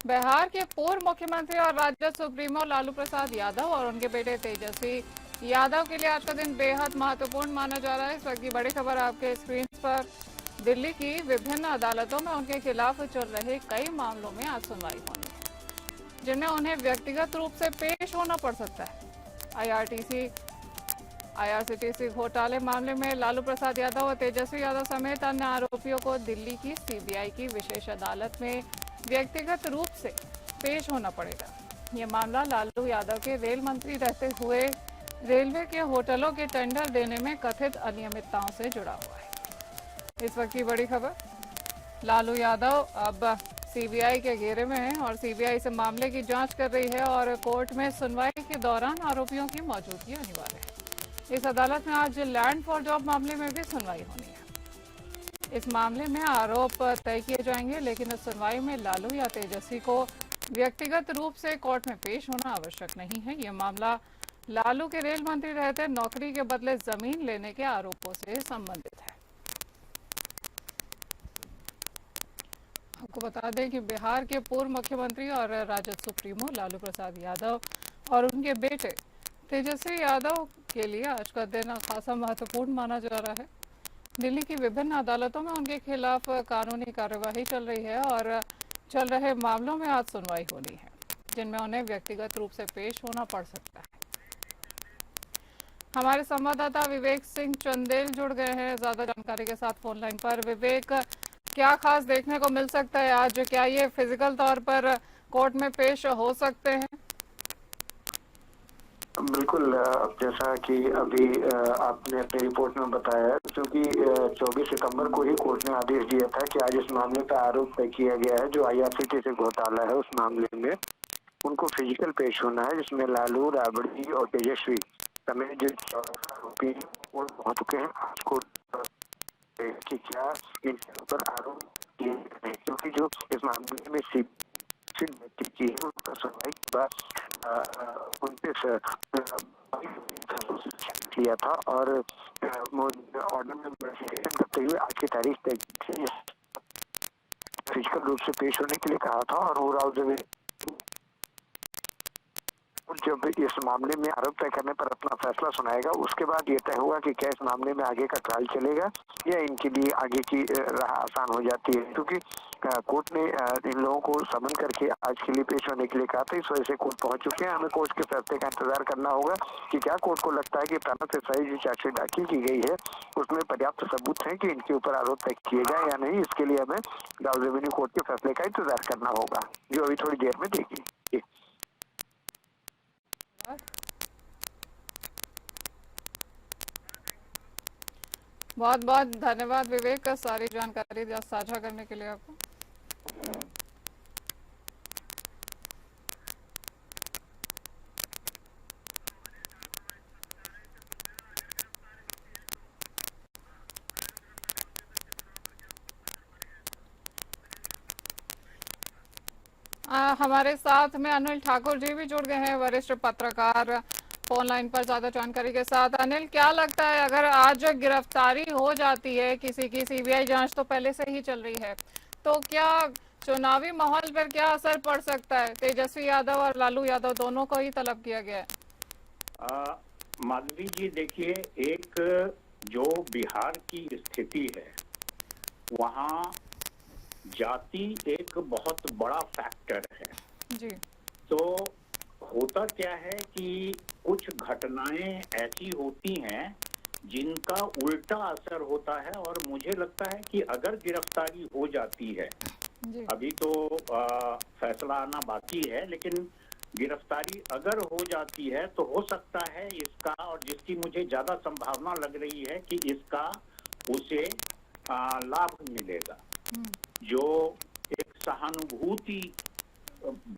बिहार के पूर्व मुख्यमंत्री और राजद सुप्रीमो लालू प्रसाद यादव और उनके बेटे तेजस्वी यादव के लिए आज का दिन बेहद महत्वपूर्ण माना जा रहा है। इस वक्त की बड़ी खबर आपके स्क्रीन पर। दिल्ली की विभिन्न अदालतों में उनके खिलाफ चल रहे कई मामलों में आज सुनवाई होनी है, जिनमें उन्हें व्यक्तिगत रूप से पेश होना पड़ सकता है। आईआरसीटीसी घोटाले मामले में लालू प्रसाद यादव और तेजस्वी यादव समेत अन्य आरोपियों को दिल्ली की सीबीआई की विशेष अदालत में व्यक्तिगत रूप से पेश होना पड़ेगा। ये मामला लालू यादव के रेल मंत्री रहते हुए रेलवे के होटलों के टेंडर देने में कथित अनियमितताओं से जुड़ा हुआ है। इस वक्त की बड़ी खबर, लालू यादव अब सीबीआई के घेरे में है और सीबीआई से मामले की जांच कर रही है और कोर्ट में सुनवाई के दौरान आरोपियों की मौजूदगी अनिवार्य है। इस अदालत में आज लैंड फॉर जॉब मामले में भी सुनवाई होनी है। इस मामले में आरोप तय किए जाएंगे, लेकिन इस सुनवाई में लालू या तेजस्वी को व्यक्तिगत रूप से कोर्ट में पेश होना आवश्यक नहीं है। यह मामला लालू के रेल मंत्री रहते नौकरी के बदले जमीन लेने के आरोपों से संबंधित है। आपको बता दें कि बिहार के पूर्व मुख्यमंत्री और राजद सुप्रीमो लालू प्रसाद यादव और उनके बेटे तेजस्वी यादव के लिए आज का दिन खासा महत्वपूर्ण माना जा रहा है। दिल्ली की विभिन्न अदालतों में उनके खिलाफ कानूनी कार्यवाही चल रही है और चल रहे मामलों में आज सुनवाई होनी है, जिनमें उन्हें व्यक्तिगत रूप से पेश होना पड़ सकता है। हमारे संवाददाता विवेक सिंह चंदेल जुड़ गए हैं ज्यादा जानकारी के साथ फोन लाइन पर। विवेक, क्या खास देखने को मिल सकता है आज? क्या ये फिजिकल तौर पर कोर्ट में पेश हो सकते हैं? बिल्कुल, जैसा कि अभी आपने अपनी रिपोर्ट में बताया, क्योंकि 24 सितंबर को ही कोर्ट ने आदेश दिया था कि आज इस मामले का आरोप तय किया गया है। जो आईआरसीटीसी घोटाला है उस मामले में उनको फिजिकल पेश होना है, जिसमें लालू, राबड़ी और तेजस्वी समेत जो आरोपी पहुंच चुके हैं आज कोर्ट कि क्या इनके ऊपर आरोप किए गए, क्योंकि जो इस मामले में व्यक्ति की है उनका सुनवाई के बाद उनके किया था और ऑर्डर में करते हुए आज की तारीख तक फिजिकल रूप से पेश होने के लिए कहा था। और वो जब इस मामले में आरोप तय करने पर अपना फैसला सुनाएगा, उसके बाद ये तय होगा कि क्या इस मामले में आगे का ट्रायल चलेगा या इनके लिए आगे की राह आसान हो जाती है। क्योंकि कोर्ट ने इन लोगों को समन करके आज के लिए पेश होने के लिए कहा था, इस वजह से कोर्ट पहुंच चुके हैं। हमें कोर्ट के फैसले का इंतजार करना होगा कि क्या कोर्ट को लगता है कि प्राथमिक से जो चार्जशीट दाखिल की गई है उसमें पर्याप्त सबूत है कि इनके ऊपर आरोप तय किए जाए या नहीं। इसके लिए हमें गांव रेवेन्यू कोर्ट के फैसले का इंतजार करना होगा, जो अभी थोड़ी देर में देगी। बहुत बहुत धन्यवाद विवेक, सारी जानकारी साझा करने के लिए आपको। हमारे साथ में अनिल ठाकुर जी भी जुड़ गए हैं, वरिष्ठ पत्रकार, फोन लाइन पर ज्यादा जानकारी के साथ। अनिल, क्या लगता है अगर आज गिरफ्तारी हो जाती है किसी की, सीबीआई जांच तो पहले से ही चल रही है, तो क्या चुनावी माहौल पर क्या असर पड़ सकता है? तेजस्वी यादव और लालू यादव दोनों को ही तलब किया गया है। माधवी जी, देखिए, एक जो बिहार की स्थिति है वहाँ जाति एक बहुत बड़ा फैक्टर है जी। तो होता क्या है कि कुछ घटनाएं ऐसी होती हैं जिनका उल्टा असर होता है, और मुझे लगता है कि अगर गिरफ्तारी हो जाती है, अभी तो फैसला आना बाकी है, लेकिन गिरफ्तारी अगर हो जाती है तो हो सकता है इसका, और जिसकी मुझे ज्यादा संभावना लग रही है कि इसका उसे लाभ मिलेगा। जो एक सहानुभूति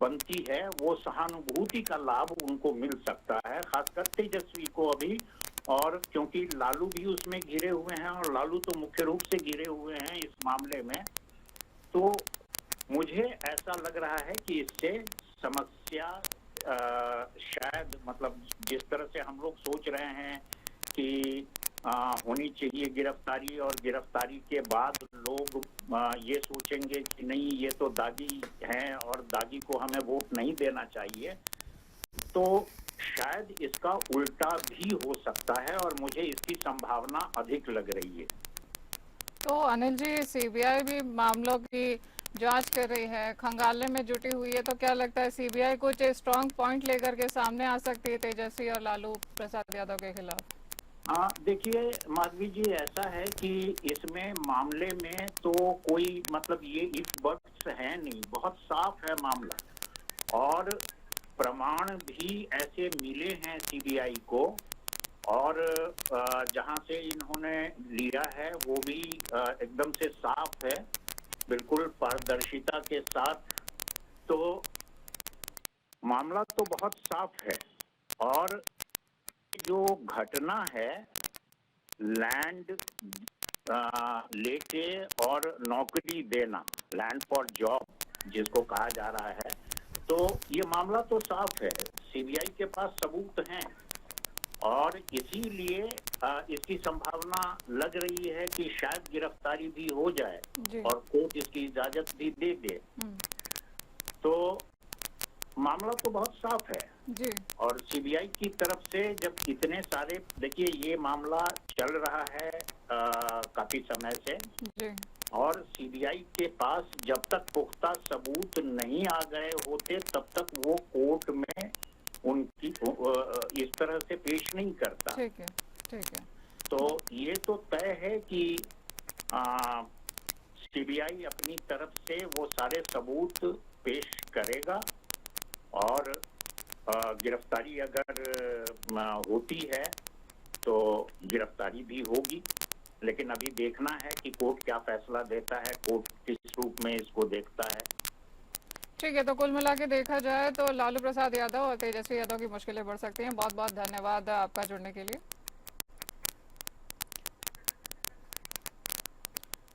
बनती है, वो सहानुभूति का लाभ उनको मिल सकता है, खासकर तेजस्वी को अभी। और क्योंकि लालू भी उसमें घिरे हुए हैं, और लालू तो मुख्य रूप से घिरे हुए हैं इस मामले में, तो मुझे ऐसा लग रहा है कि इससे समस्या शायद, मतलब जिस तरह से हम लोग सोच रहे हैं कि होनी चाहिए गिरफ्तारी, और गिरफ्तारी के बाद लोग ये सोचेंगे कि नहीं ये तो दागी हैं और दागी को हमें वोट नहीं देना चाहिए, तो शायद इसका उल्टा भी हो सकता है और मुझे इसकी संभावना अधिक लग रही है। तो अनिल जी, सीबीआई भी मामलों की जांच कर रही है, खंगालने में जुटी हुई है, तो क्या लगता है सीबीआई कुछ स्ट्रांग पॉइंट लेकर के सामने आ सकती है तेजस्वी और लालू प्रसाद यादव के खिलाफ? देखिए माधवी जी, ऐसा है कि इसमें मामले में तो कोई मतलब ये इफ बट्स है नहीं, बहुत साफ है मामला और प्रमाण भी ऐसे मिले हैं सीबीआई को, और जहां से इन्होंने लिया है वो भी एकदम से साफ है, बिल्कुल पारदर्शिता के साथ। तो मामला तो बहुत साफ है, और जो घटना है लैंड लेके और नौकरी देना, लैंड फॉर जॉब जिसको कहा जा रहा है, तो ये मामला तो साफ है, सीबीआई के पास सबूत हैं और इसीलिए इसकी संभावना लग रही है कि शायद गिरफ्तारी भी हो जाए और कोर्ट इसकी इजाजत भी दे दे। तो मामला तो बहुत साफ है जी। और सीबीआई की तरफ से जब इतने सारे, देखिए ये मामला चल रहा है काफी समय से जी। और सीबीआई के पास जब तक पुख्ता सबूत नहीं आ गए होते तब तक वो कोर्ट में उनकी इस तरह से पेश नहीं करता। ठीक है, ठीक है। तो ये तो तय है कि सीबीआई अपनी तरफ से वो सारे सबूत पेश करेगा और गिरफ्तारी अगर होती है तो गिरफ्तारी भी होगी, लेकिन अभी देखना है कि कोर्ट क्या फैसला देता है, कोर्ट किस रूप में इसको देखता है। ठीक है, तो कुल मिला के देखा जाए तो लालू प्रसाद यादव और तेजस्वी यादव की मुश्किलें बढ़ सकती हैं। बहुत बहुत धन्यवाद आपका जुड़ने के लिए।